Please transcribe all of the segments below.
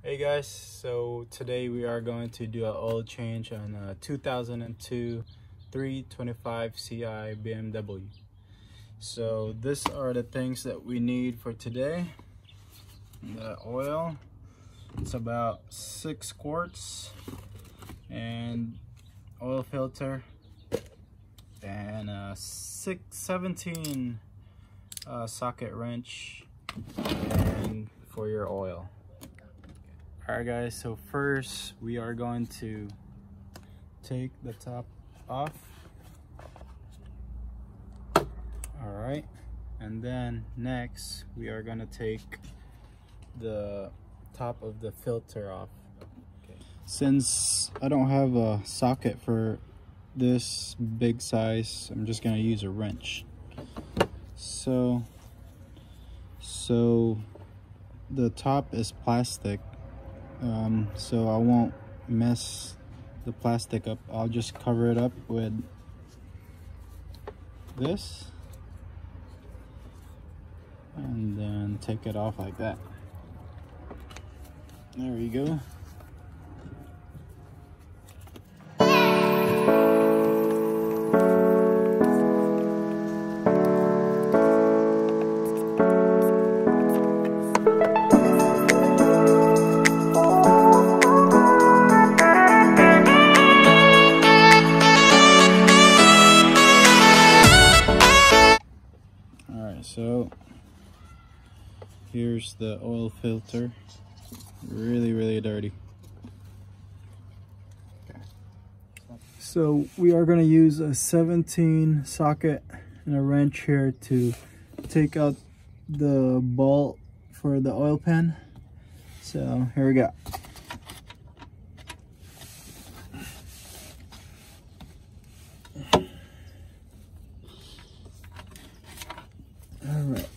Hey guys, so today we are going to do an oil change on a 2002 325 Ci BMW. So these are the things that we need for today. The oil, it's about 6 quarts, and oil filter, and a 17 socket wrench, and for your oil. Alright guys, so first we are going to take the top off. Alright, and then next we are going to take the top of the filter off. Okay. Since I don't have a socket for this big size, I'm just going to use a wrench. So the top is plastic. So I won't mess the plastic up. I'll just cover it up with this and then take it off like that. There we go. So here's the oil filter, really dirty. Okay. So we are going to use a 17 socket and a wrench here to take out the bolt for the oil pan. So here we go. Alright.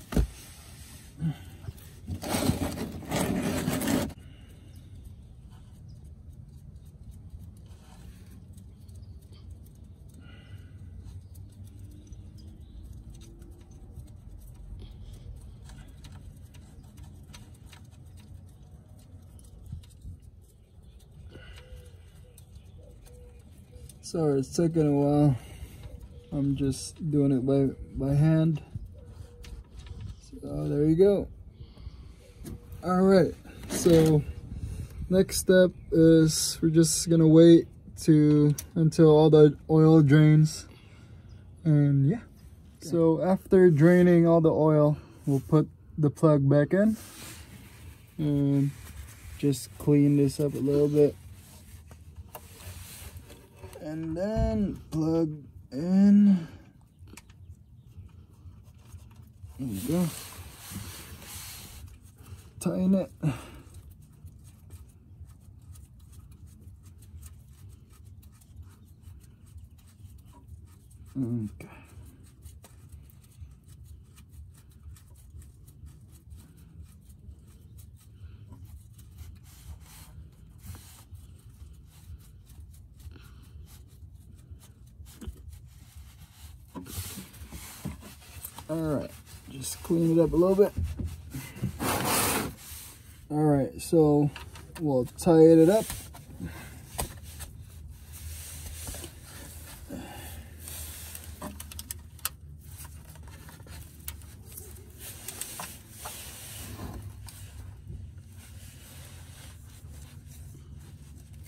Sorry, it's taking a while. I'm just doing it by hand. So there you go. Alright, so next step is we're just gonna wait until all the oil drains, and yeah. So after draining all the oil, we'll put the plug back in and just clean this up a little bit, and then plug in. There we go. Tighten it. Okay. Alright, just clean it up a little bit. Alright, so we'll tighten it up.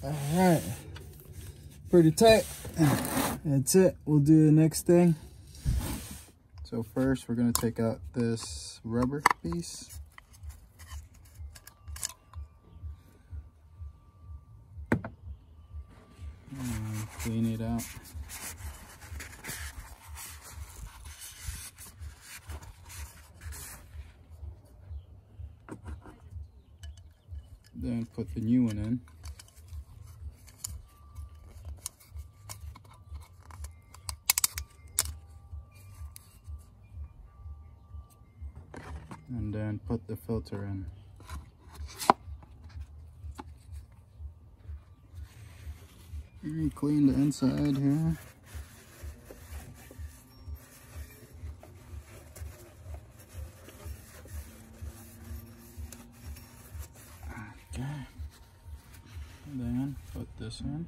Alright, pretty tight. That's it. We'll do the next thing. So first we're going to take out this rubber piece. And clean it out. Then put the new one in. And then put the filter in. And clean the inside here. Okay. this one.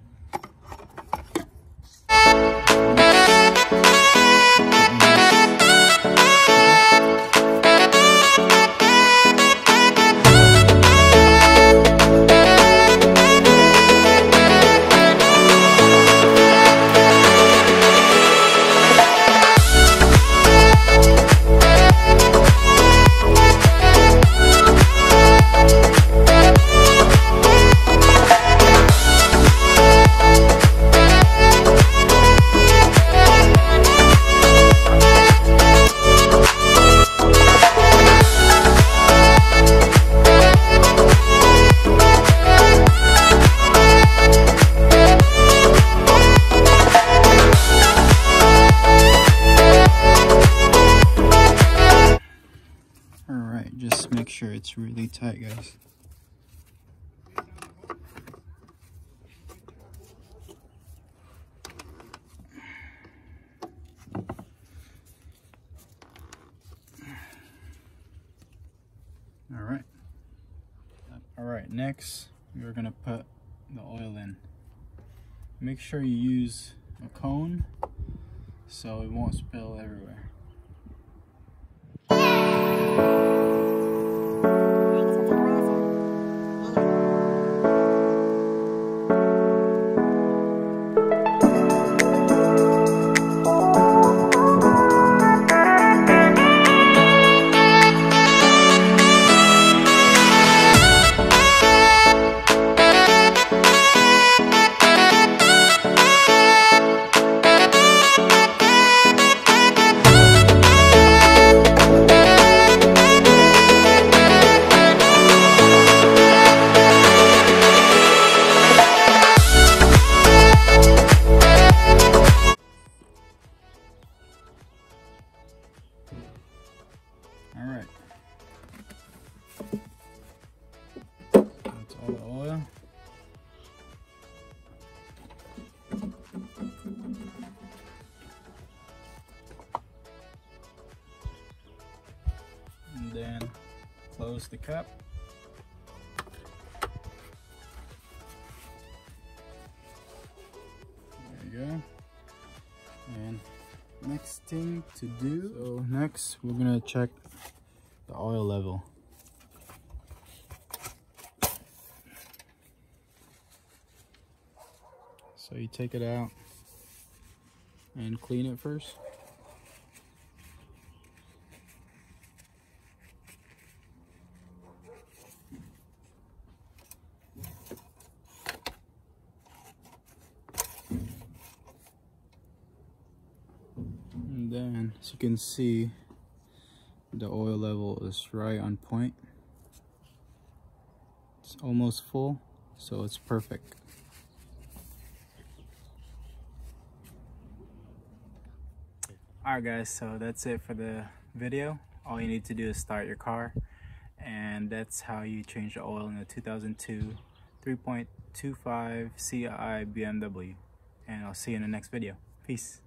Just make sure it's really tight, guys. All right, next we're gonna put the oil in. Make sure you use a cone so it won't spill everywhere. Alright, that's all the oil. And then close the cap. There you go. And next thing to do, so next we're gonna check the oil level. So you take it out and clean it first. And then, as you can see, the oil level is right on point. It's almost full, so it's perfect. Alright guys, so that's it for the video. All you need to do is start your car, and that's how you change the oil in the 2002 3.25 CI BMW. And I'll see you in the next video. Peace.